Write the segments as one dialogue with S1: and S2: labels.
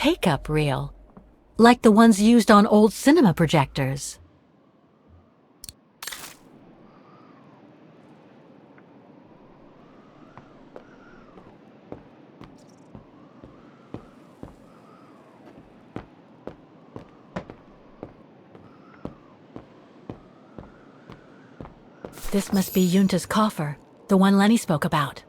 S1: take-up reel, like the ones used on old cinema projectors. This must be Junta's coffer, the one Lenny spoke about.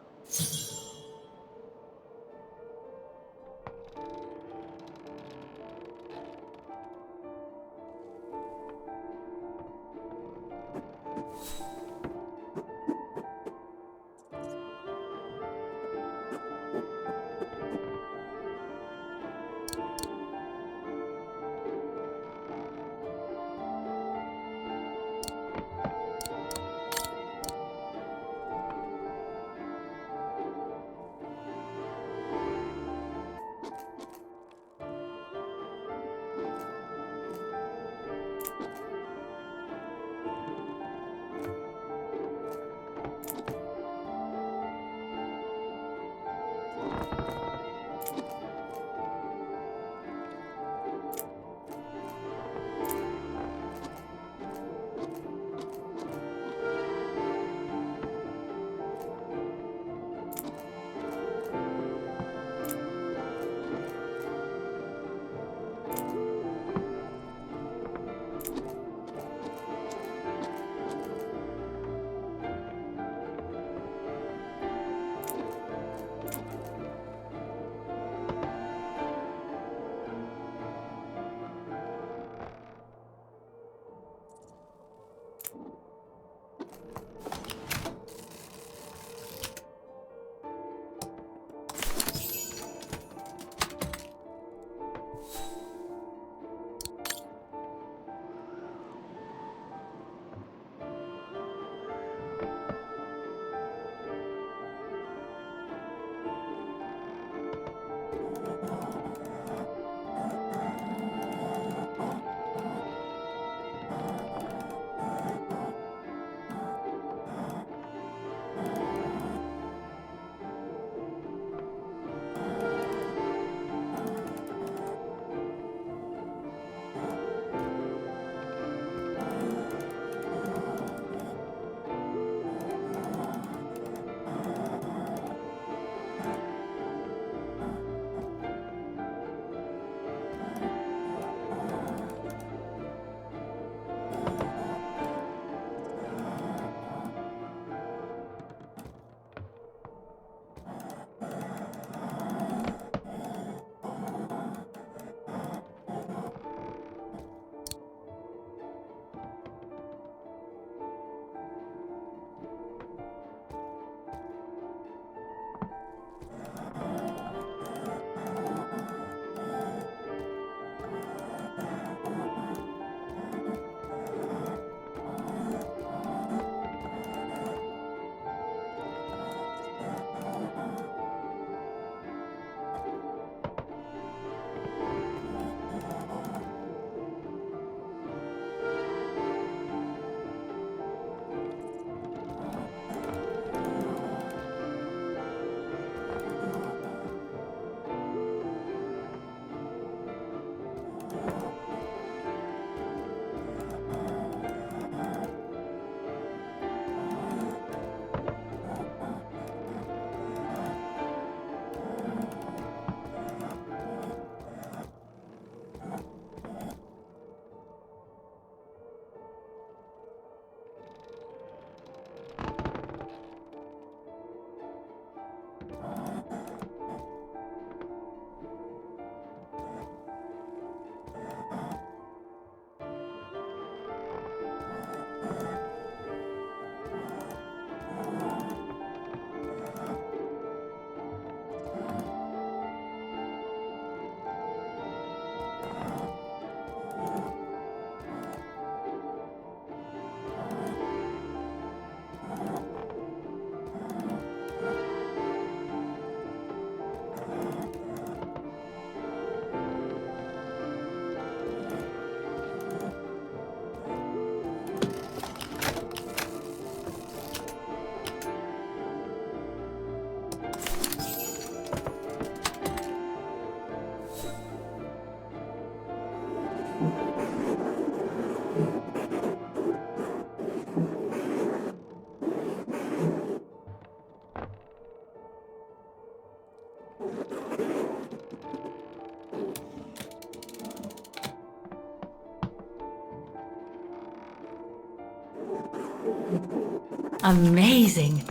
S1: Amazing!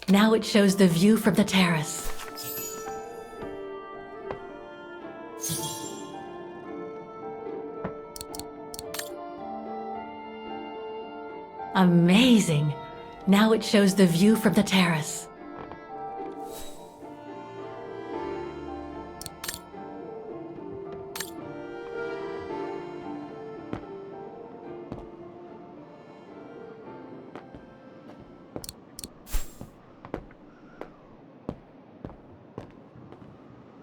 S1: Now it shows the view from the terrace. Amazing! Now it shows the view from the terrace.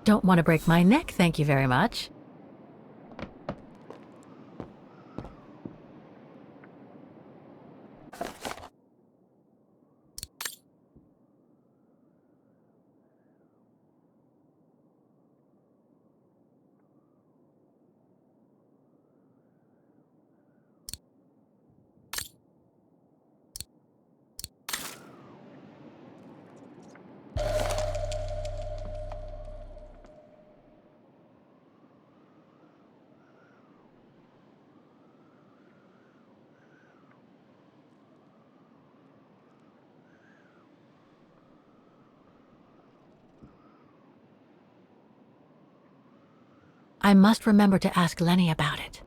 S1: Don't want to break my neck, thank you very much. I must remember to ask Lenny about it.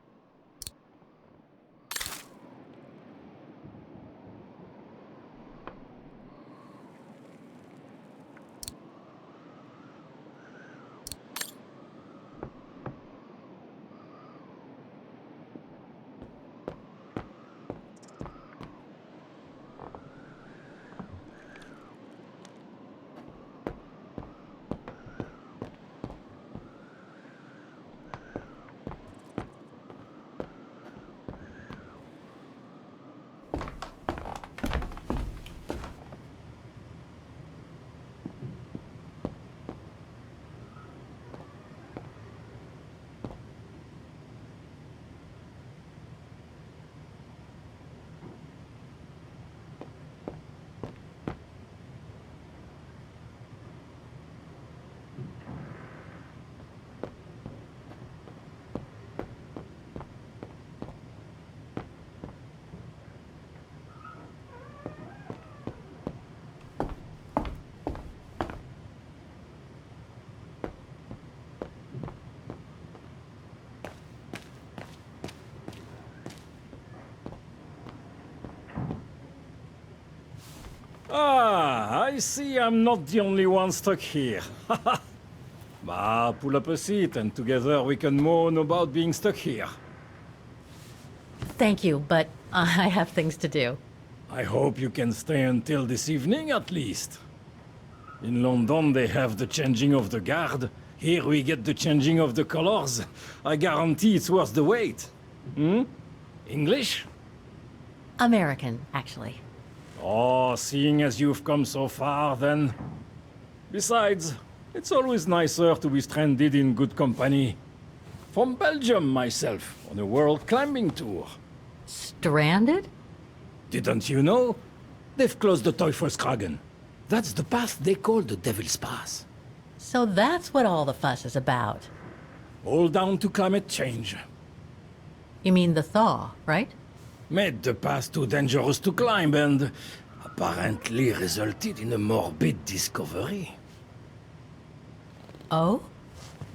S2: Ah, I see I'm not the only one stuck here. Bah, pull up a seat and together we can moan about being stuck here.
S1: Thank you, but I have things to do.
S2: I hope you can stay until this evening at least. In London they have the changing of the guard. Here we get the changing of the colors. I guarantee it's worth the wait. Hmm? English?
S1: American, actually.
S2: Oh, seeing as you've come so far, then... Besides, it's always nicer to be stranded in good company. From Belgium, myself, on a world climbing tour.
S1: Stranded?
S2: Didn't you know? They've closed the Teufelskragen. That's the path they call the Devil's Pass.
S1: So that's what all the fuss is about.
S2: All down to climate change.
S1: You mean the thaw, right?
S2: Made the path too dangerous to climb and apparently resulted in a morbid discovery.
S1: Oh?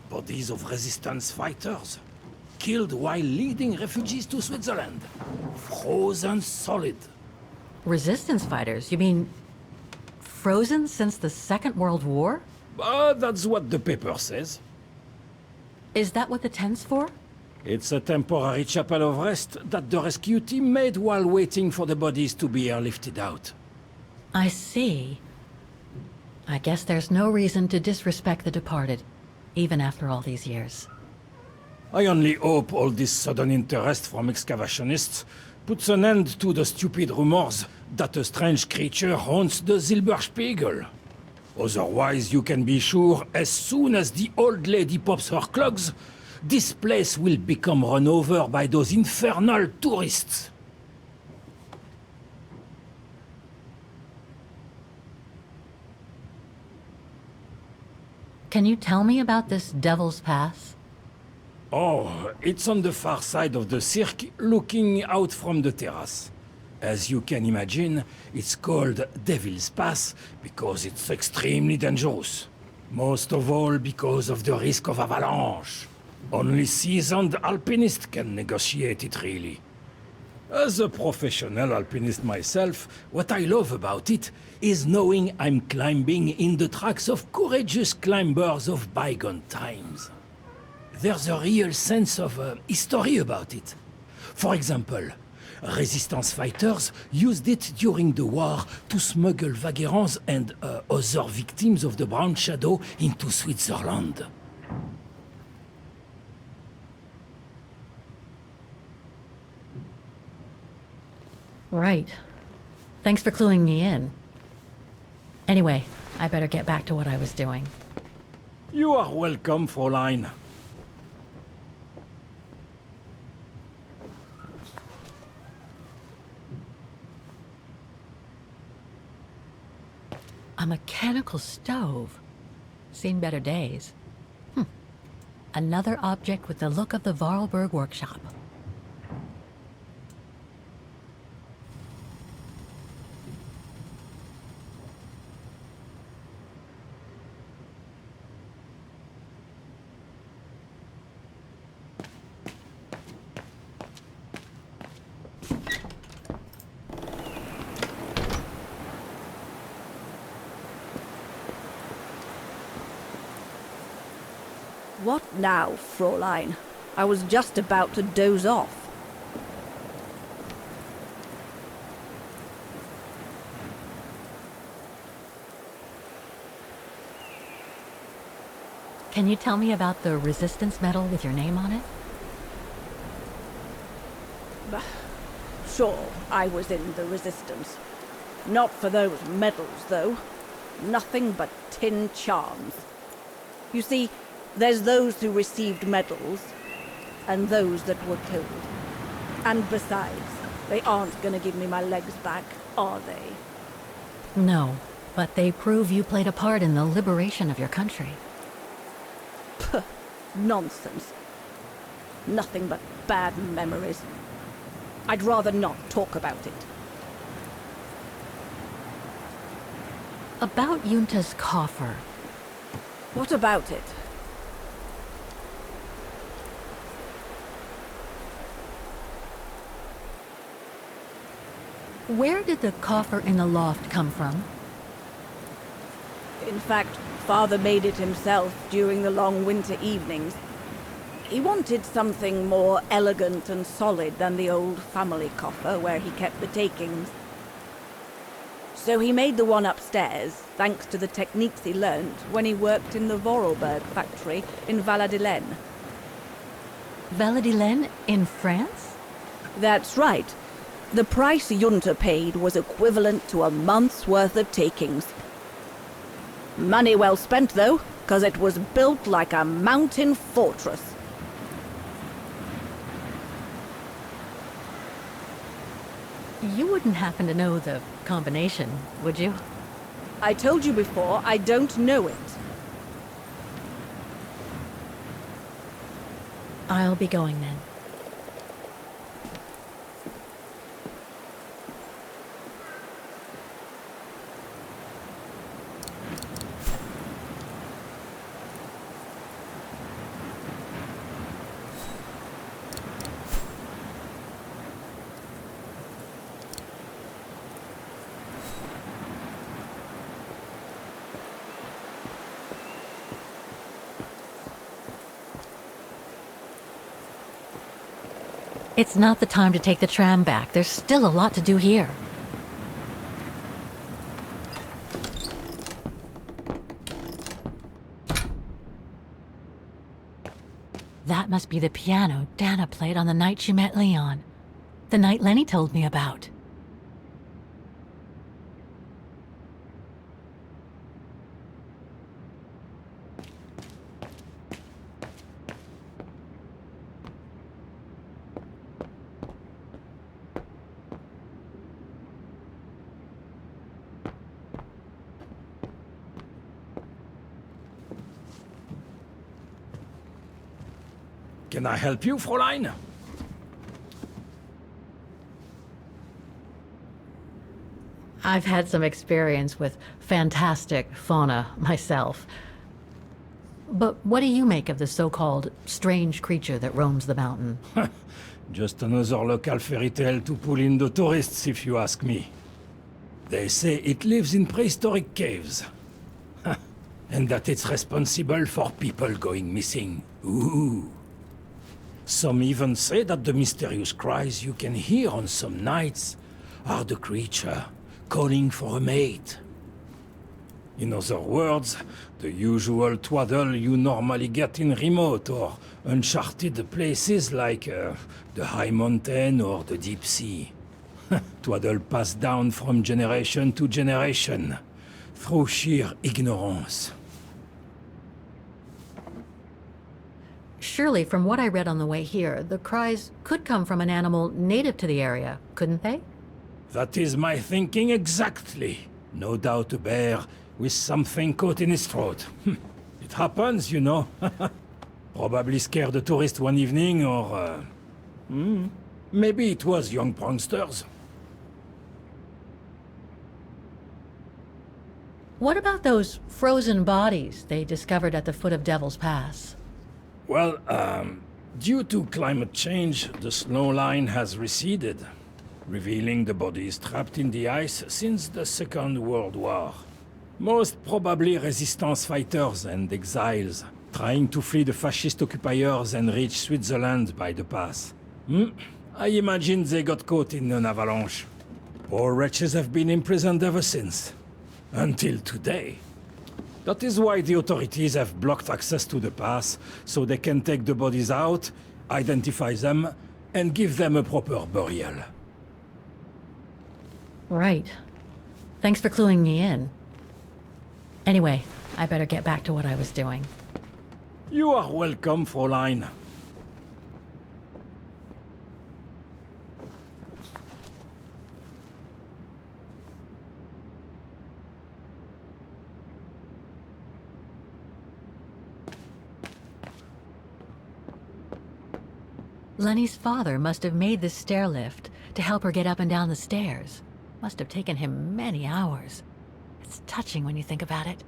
S2: Bodies of resistance fighters, killed while leading refugees to Switzerland. Frozen solid.
S1: Resistance fighters? You mean frozen since the Second World War?
S2: That's what the paper says.
S1: Is that what the tent's for?
S2: It's a temporary chapel of rest that the rescue team made while waiting for the bodies to be airlifted out.
S1: I see. I guess there's no reason to disrespect the departed, even after all these years.
S2: I only hope all this sudden interest from excavationists puts an end to the stupid rumors that a strange creature haunts the Silberspiegel. Otherwise, you can be sure as soon as the old lady pops her clogs, this place will become run over by those infernal tourists.
S1: Can you tell me about this Devil's Pass?
S2: Oh, it's on the far side of the cirque, looking out from the terrace. As you can imagine, it's called Devil's Pass because it's extremely dangerous. Most of all because of the risk of avalanche. Only seasoned alpinists can negotiate it, really. As a professional alpinist myself, what I love about it is knowing I'm climbing in the tracks of courageous climbers of bygone times. There's a real sense of history about it. For example, resistance fighters used it during the war to smuggle Vaghens and other victims of the Brown Shadow into Switzerland.
S1: Right. Thanks for cluing me in. Anyway, I better get back to what I was doing.
S2: You are welcome, Fräulein.
S1: A mechanical stove. Seen better days. Another object with the look of the Vorarlberg workshop.
S3: What now, Fräulein? I was just about to doze off.
S1: Can you tell me about the resistance medal with your name on it?
S3: Sure, I was in the Resistance. Not for those medals, though. Nothing but tin charms. You see, there's those who received medals, and those that were killed. And besides, they aren't gonna give me my legs back, are they?
S1: No, but they prove you played a part in the liberation of your country.
S3: Puh, nonsense. Nothing but bad memories. I'd rather not talk about it.
S1: About Junta's coffer.
S3: What about it?
S1: Where did the coffer in the loft come from?
S3: In fact, Father made it himself during the long winter evenings. He wanted something more elegant and solid than the old family coffer where he kept the takings. So he made the one upstairs, thanks to the techniques he learnt when he worked in the Vorarlberg factory in Valladolid.
S1: Valladolid in France?
S3: That's right. The price Junta paid was equivalent to a month's worth of takings. Money well spent, though, because it was built like a mountain fortress.
S1: You wouldn't happen to know the combination, would you?
S3: I told you before, I don't know it.
S1: I'll be going then. It's not the time to take the tram back. There's still a lot to do here. That must be the piano Dana played on the night she met Leon. The night Lenny told me about.
S2: Can I help you, Fräulein?
S1: I've had some experience with fantastic fauna myself. But what do you make of the so-called strange creature that roams the mountain?
S2: Just another local fairy tale to pull in the tourists, if you ask me. They say it lives in prehistoric caves. And that it's responsible for people going missing. Ooh. Some even say that the mysterious cries you can hear on some nights are the creature calling for a mate. In other words, the usual twaddle you normally get in remote or uncharted places like the high mountain or the deep sea. Twaddle passed down from generation to generation, through sheer ignorance.
S1: Surely, from what I read on the way here, the cries could come from an animal native to the area, couldn't they?
S2: That is my thinking exactly. No doubt a bear with something caught in his throat. It happens, you know. Probably scared a tourist one evening, or... maybe it was young pranksters.
S1: What about those frozen bodies they discovered at the foot of Devil's Pass?
S2: Well, due to climate change, the snow line has receded, revealing the bodies trapped in the ice since the Second World War. Most probably resistance fighters and exiles, trying to flee the fascist occupiers and reach Switzerland by the pass. I imagine they got caught in an avalanche. Poor wretches have been imprisoned ever since. Until today. That is why the authorities have blocked access to the pass, so they can take the bodies out, identify them, and give them a proper burial.
S1: Right. Thanks for cluing me in. Anyway, I better get back to what I was doing.
S2: You are welcome, Fräulein.
S1: Lenny's father must have made this stair lift to help her get up and down the stairs. Must have taken him many hours. It's touching when you think about it.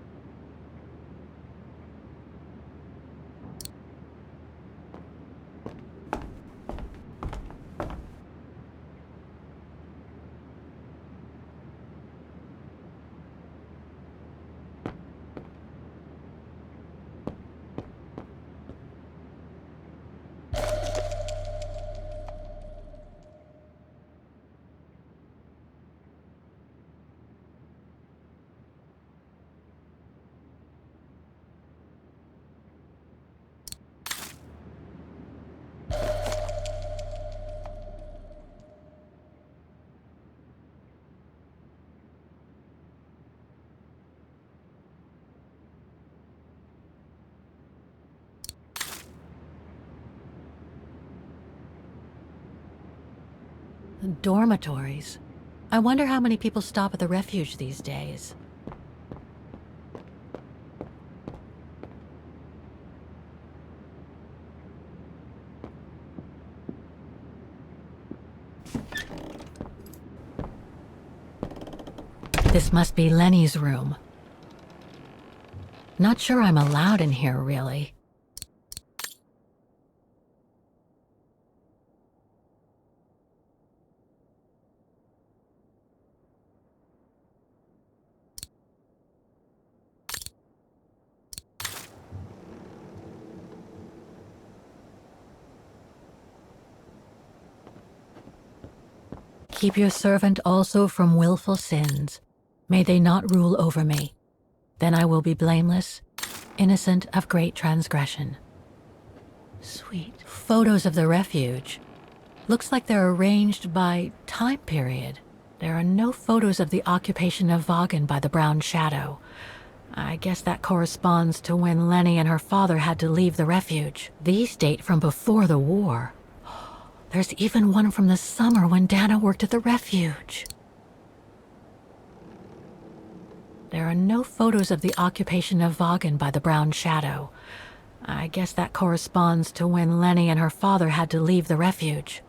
S1: Dormitories. I wonder how many people stop at the refuge these days. This must be Lenny's room. Not sure I'm allowed in here, really. Keep your servant also from willful sins. May they not rule over me. Then I will be blameless, innocent of great transgression. Sweet. Photos of the refuge. Looks like they're arranged by time period. There are no photos of the occupation of Vaghen by the Brown Shadow. I guess that corresponds to when Lenny and her father had to leave the refuge. These date from before the war. There's even one from the summer when Dana worked at the refuge. There are no photos of the occupation of Vaghen by the Brown Shadow. I guess that corresponds to when Lenny and her father had to leave the refuge.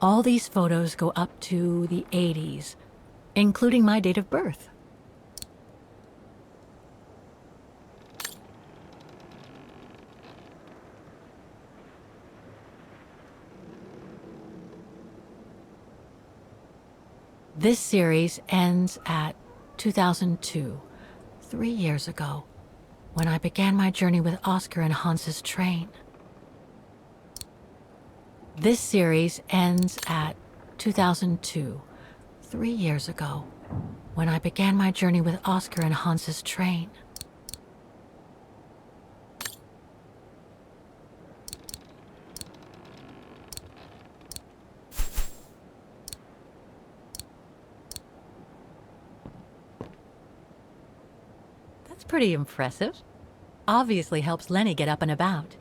S1: All these photos go up to the 80s, including my date of birth. This series ends at 2002, 3 years ago, when I began my journey with Oscar and Hans's train. This series ends at 2002, 3 years ago, when I began my journey with Oscar and Hans's train. That's pretty impressive. Obviously helps Lenny get up and about.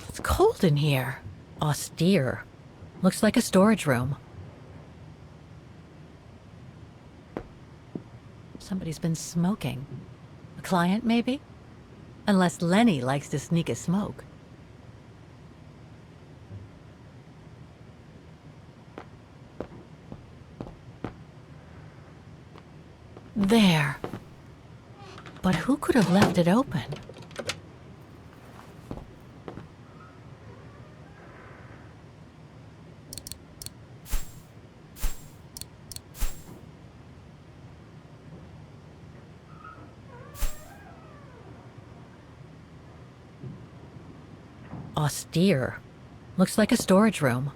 S1: It's cold in here. Austere. Looks like a storage room. Somebody's been smoking. A client, maybe? Unless Lenny likes to sneak a smoke. There. But who could have left it open? Austere. Looks like a storage room.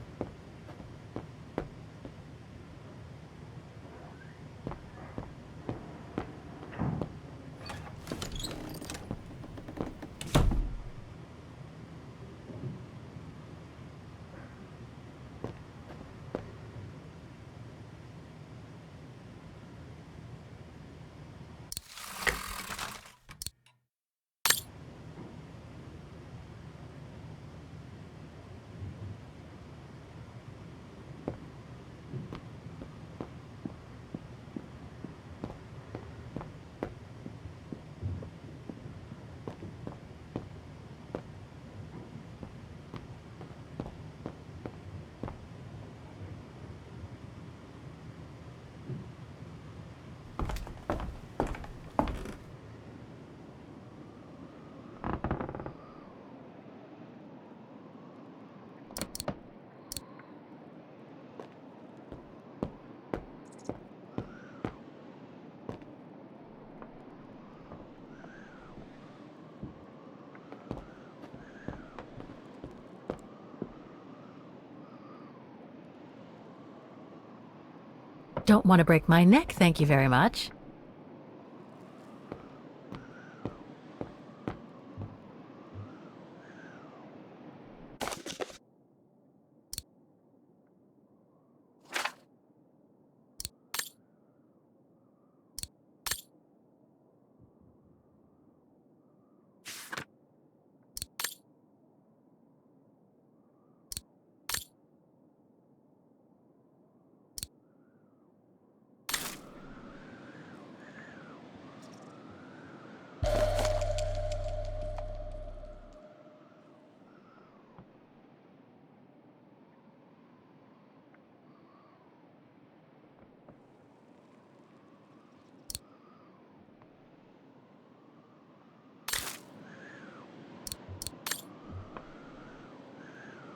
S1: Don't want to break my neck, thank you very much.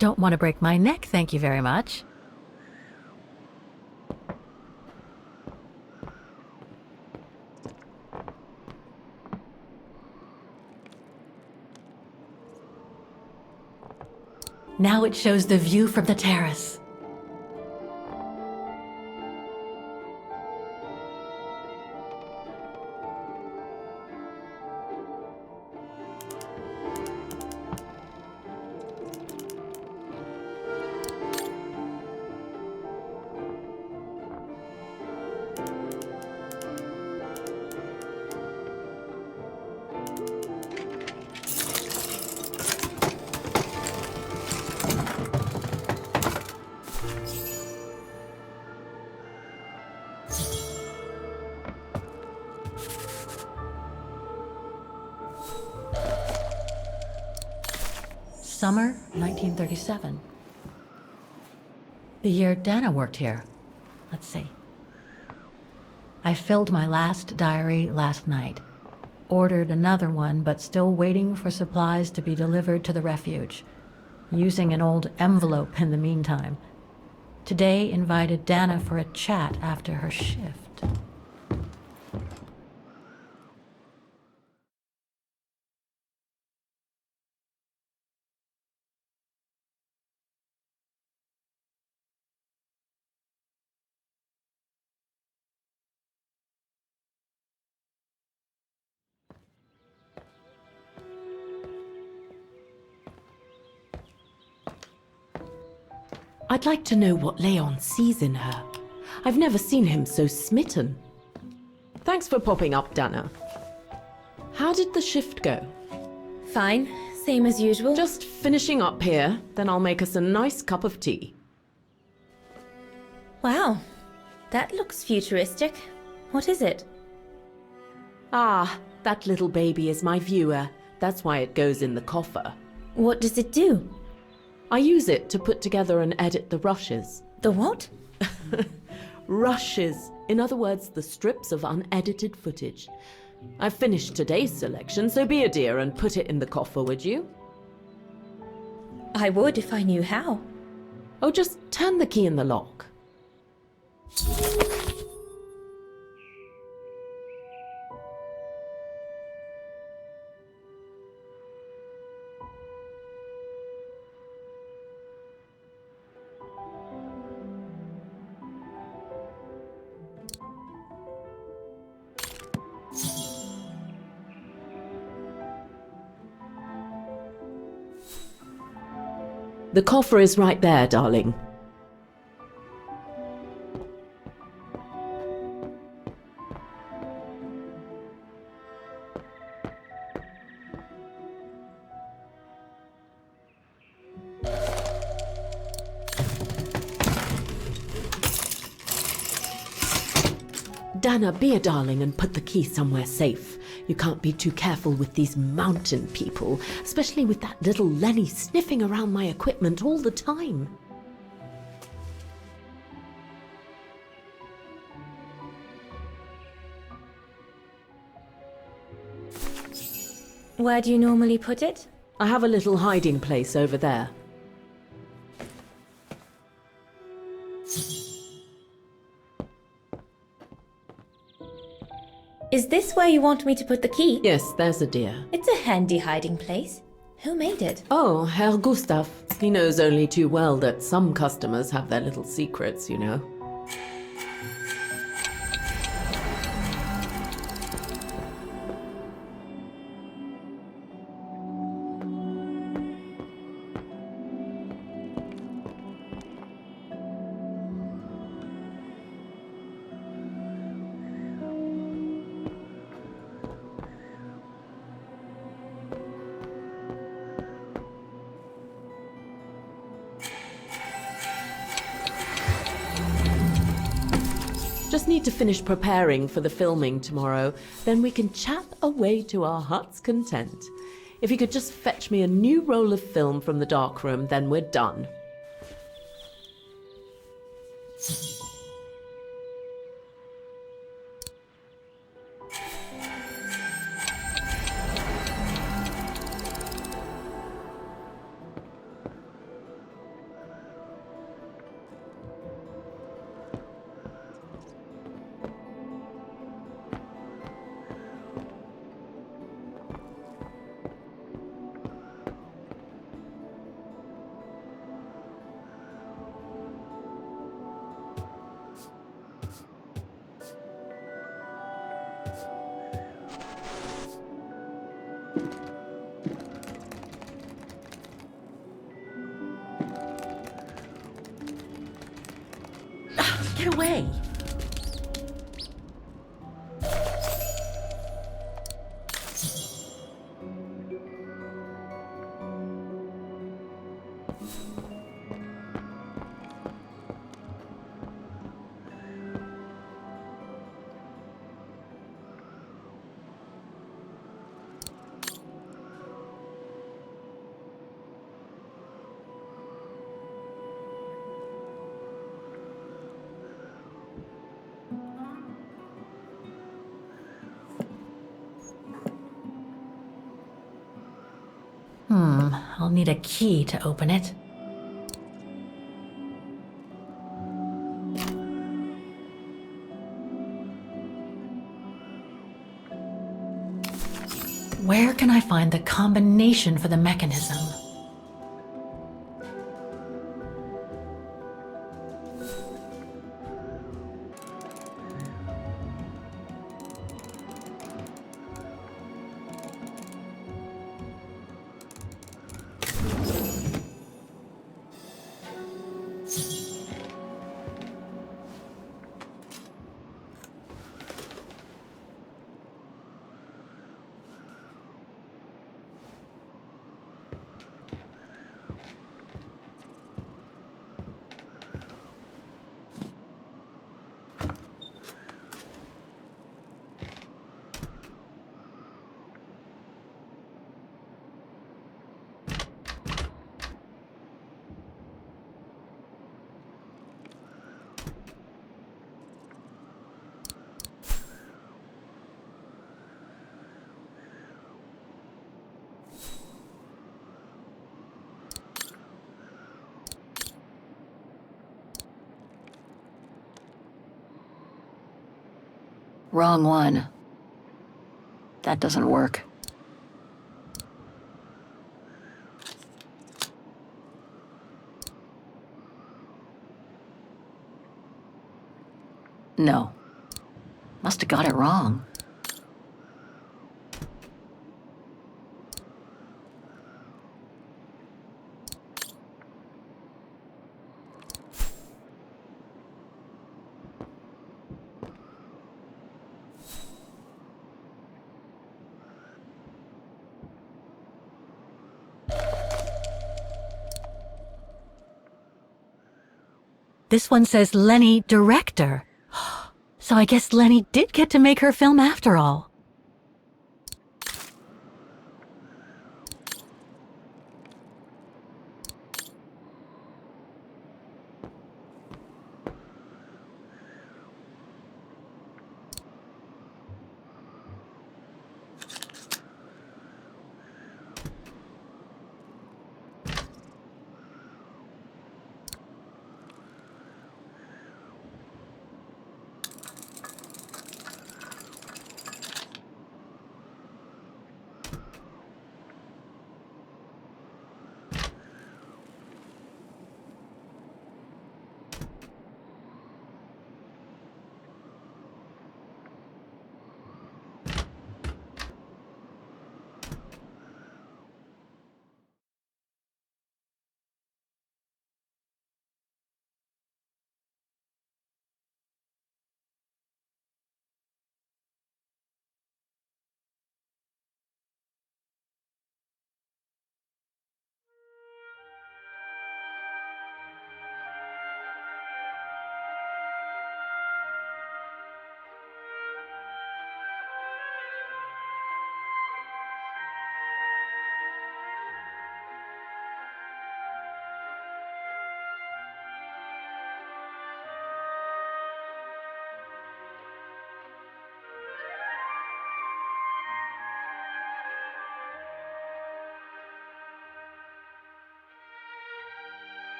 S1: Don't want to break my neck, thank you very much. Now it shows the view from the terrace. Summer 1937. The year Dana worked here. Let's see. I filled my last diary last night. Ordered another one, but still waiting for supplies to be delivered to the refuge. Using an old envelope in the meantime. Today invited Dana for a chat after her shift.
S4: I'd like to know what Leon sees in her. I've never seen him so smitten. Thanks for popping up, Dana. How did the shift go?
S5: Fine, same as usual.
S4: Just finishing up here, then I'll make us a nice cup of tea.
S5: Wow, that looks futuristic. What is it?
S4: Ah, that little baby is my viewer. That's why it goes in the coffer.
S5: What does it do?
S4: I use it to put together and edit the rushes.
S5: The what?
S4: Rushes. In other words, the strips of unedited footage. I've finished today's selection, so be a dear and put it in the coffer, would you?
S5: I would if I knew how.
S4: Oh, just turn the key in the lock. The coffer is right there, darling. Dana, be a darling and put the key somewhere safe. You can't be too careful with these mountain people, especially with that little Lenny sniffing around my equipment all the time.
S5: Where do you normally put it?
S4: I have a little hiding place over there.
S5: Is this where you want me to put the key?
S4: Yes, there's a dear.
S5: It's a handy hiding place. Who made it?
S4: Oh, Herr Gustav. He knows only too well that some customers have their little secrets, you know. Just need to finish preparing for the filming tomorrow, then we can chat away to our heart's content. If you could just fetch me a new roll of film from the darkroom, then we're done. Get away!
S1: I'll need a key to open it. Where can I find the combination for the mechanism? Wrong one. That doesn't work. No. Must have got it wrong. This one says Lenny, director. So I guess Lenny did get to make her film after all.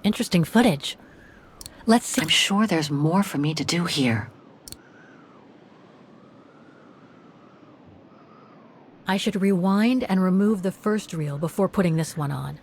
S1: Interesting footage. Let's see. I'm sure there's more for me to do here. I should rewind and remove the first reel before putting this one on.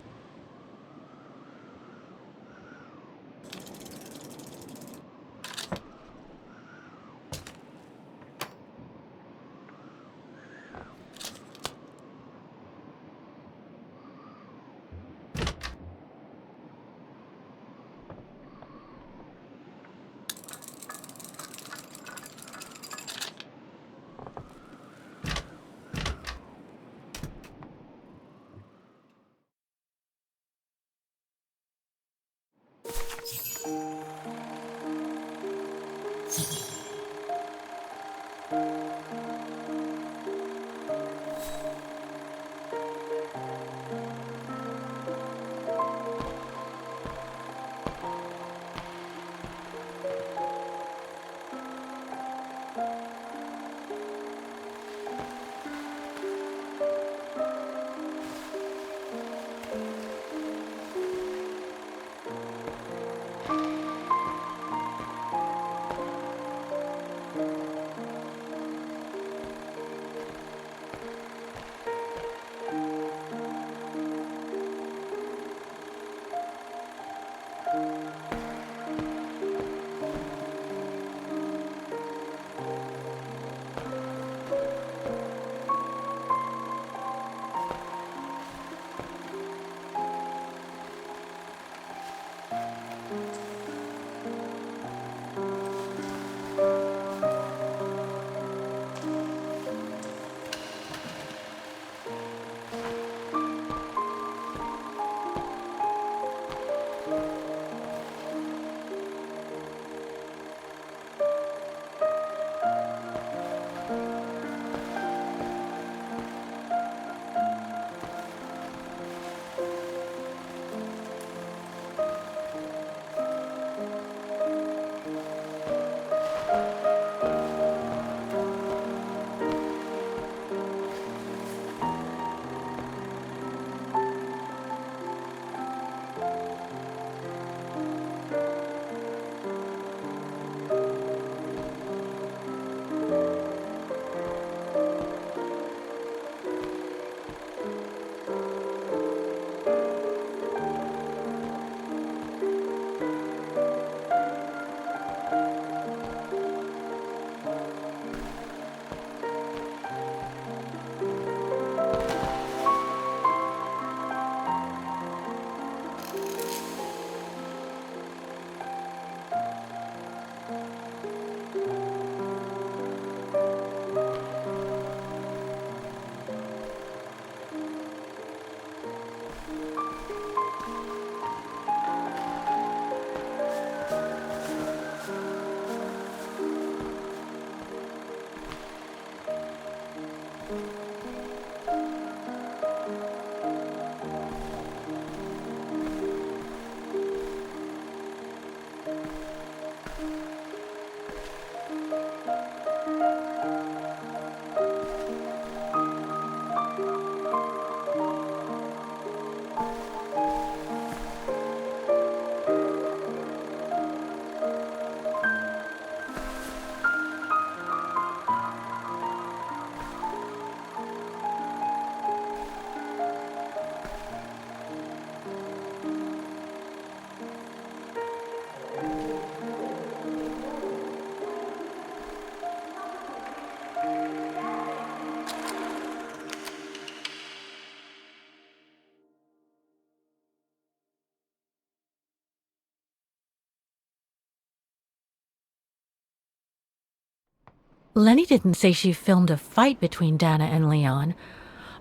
S1: Lenny didn't say she filmed a fight between Dana and Leon.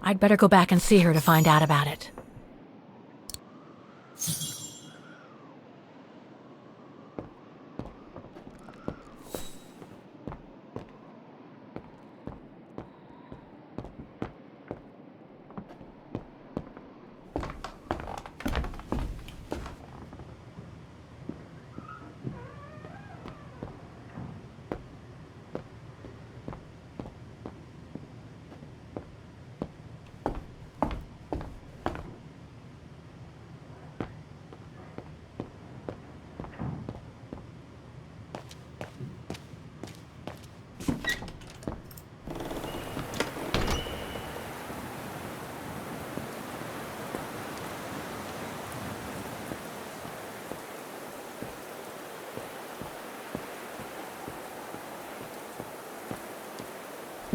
S1: I'd better go back and see her to find out about it.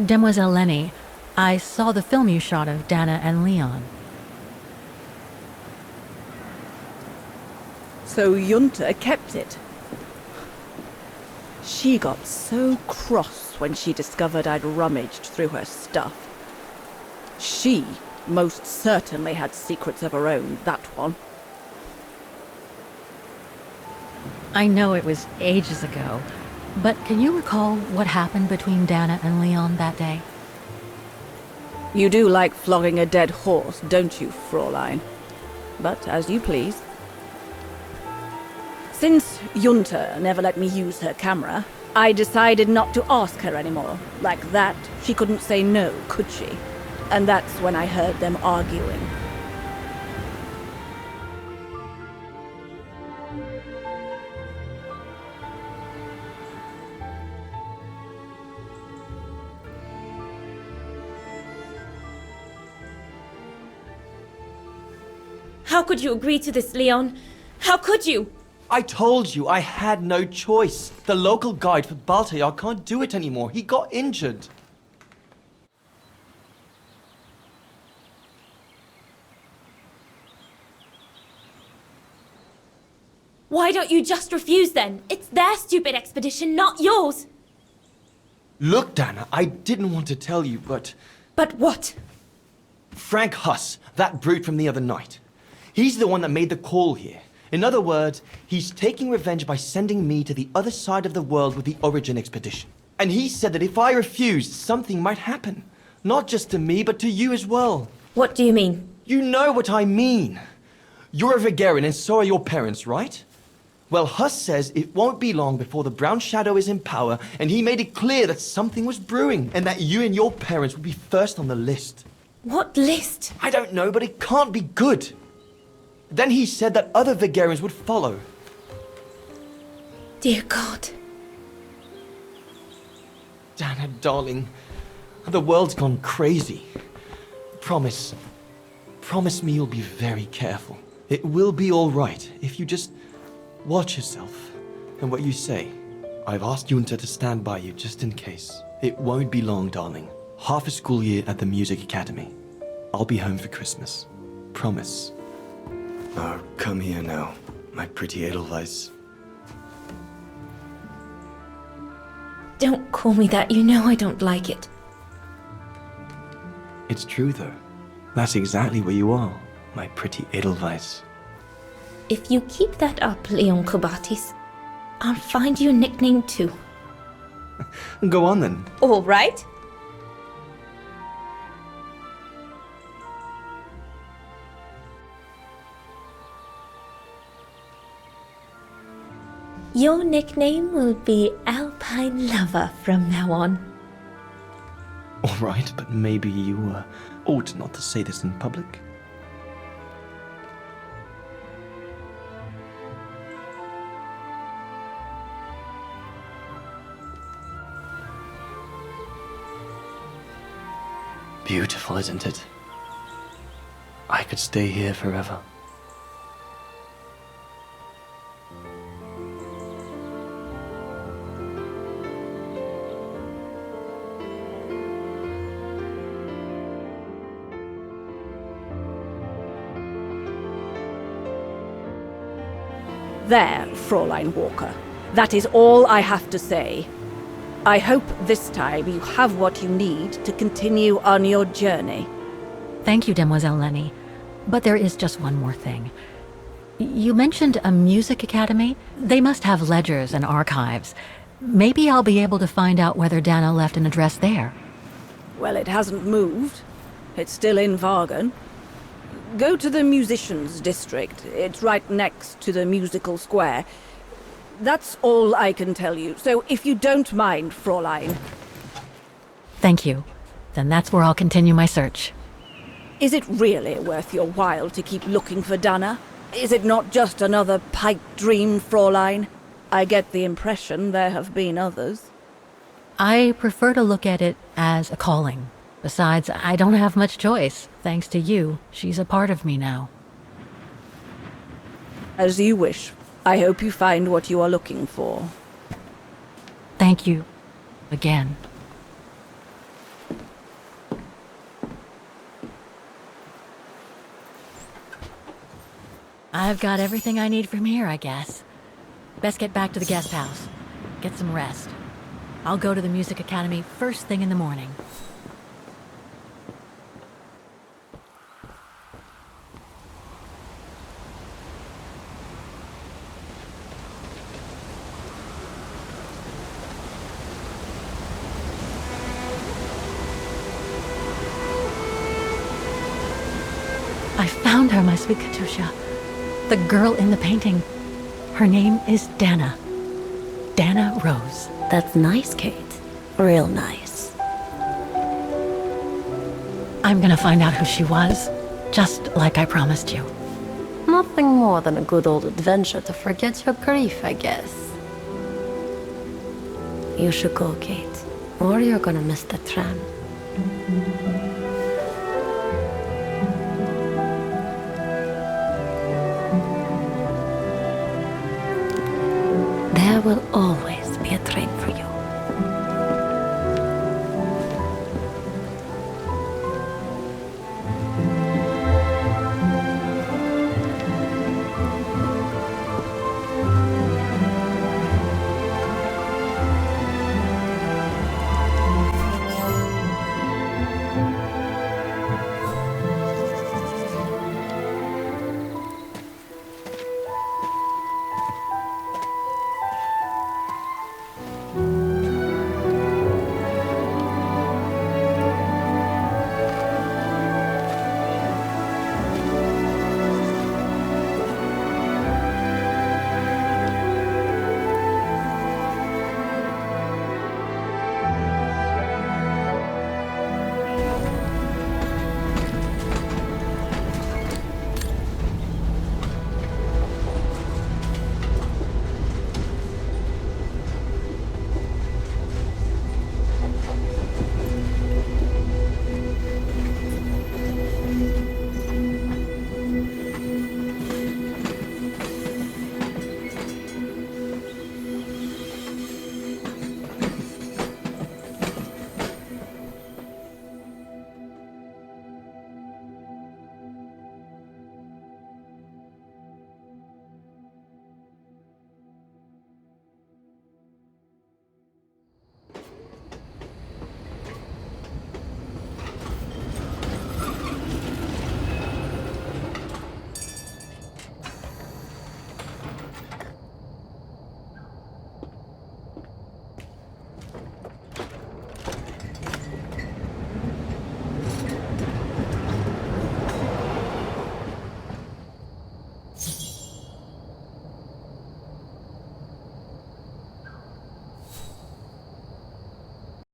S1: Demoiselle Lenny, I saw the film you shot of Dana and Leon.
S3: So Junta kept it. She got so cross when she discovered I'd rummaged through her stuff. She most certainly had secrets of her own, that one.
S1: I know it was ages ago, but can you recall what happened between Dana and Leon that day?
S3: You do like flogging a dead horse, don't you, Fräulein? But as you please. Since Junta never let me use her camera, I decided not to ask her anymore. Like that, she couldn't say no, could she? And that's when I heard them arguing.
S5: How could you agree to this, Leon? How could you?
S6: I told you I had no choice. The local guide for Baltayar can't do it anymore. He got injured.
S5: Why don't you just refuse then? It's their stupid expedition, not yours.
S6: Look, Dana, I didn't want to tell you, but...
S5: But what?
S6: Frank Huss, that brute from the other night. He's the one that made the call here. In other words, he's taking revenge by sending me to the other side of the world with the Origin expedition. And he said that if I refused, something might happen. Not just to me, but to you as well.
S5: What do you mean?
S6: You know what I mean. You're a Vaghen and so are your parents, right? Well, Huss says it won't be long before the Brown Shadow is in power, and he made it clear that something was brewing, and that you and your parents would be first on the list.
S5: What list?
S6: I don't know, but it can't be good. Then he said that other Vagherians would follow.
S5: Dear God.
S6: Dana, darling, the world's gone crazy. Promise me you'll be very careful. It will be all right if you just watch yourself and what you say. I've asked Junta to stand by you just in case. It won't be long, darling. Half a school year at the music academy. I'll be home for Christmas. Promise. Oh, come here now, my pretty Edelweiss.
S5: Don't call me that. You know I don't like it.
S6: It's true, though. That's exactly where you are, my pretty Edelweiss.
S5: If you keep that up, Leon Kobatis, I'll find you a nickname too.
S6: Go on, then.
S5: All right. Your nickname will be Alpine Lover from now on.
S6: All right, but maybe you ought not to say this in public. Beautiful, isn't it? I could stay here forever.
S3: There, Fräulein Walker. That is all I have to say. I hope this time you have what you need to continue on your journey.
S1: Thank you, Demoiselle Lenny. But there is just one more thing. You mentioned a music academy? They must have ledgers and archives. Maybe I'll be able to find out whether Dana left an address there.
S3: Well, it hasn't moved. It's still in Vaghen. Go to the musicians' district. It's right next to the musical square. That's all I can tell you. So if you don't mind, Fräulein.
S1: Thank you. Then that's where I'll continue my search.
S3: Is it really worth your while to keep looking for Dana? Is it not just another pipe dream, Fräulein? I get the impression there have been others.
S1: I prefer to look at it as a calling. Besides, I don't have much choice. Thanks to you, she's a part of me now.
S3: As you wish. I hope you find what you are looking for.
S1: Thank you. Again. I've got everything I need from here, I guess. Best get back to the guest house. Get some rest. I'll go to the music academy first thing in the morning. I found her, my sweet Katusha. The girl in the painting. Her name is Dana. Dana Roze.
S7: That's nice, Kate. Real nice.
S1: I'm gonna find out who she was, just like I promised you.
S7: Nothing more than a good old adventure to forget your grief, I guess. You should go, Kate, or you're gonna miss the tram.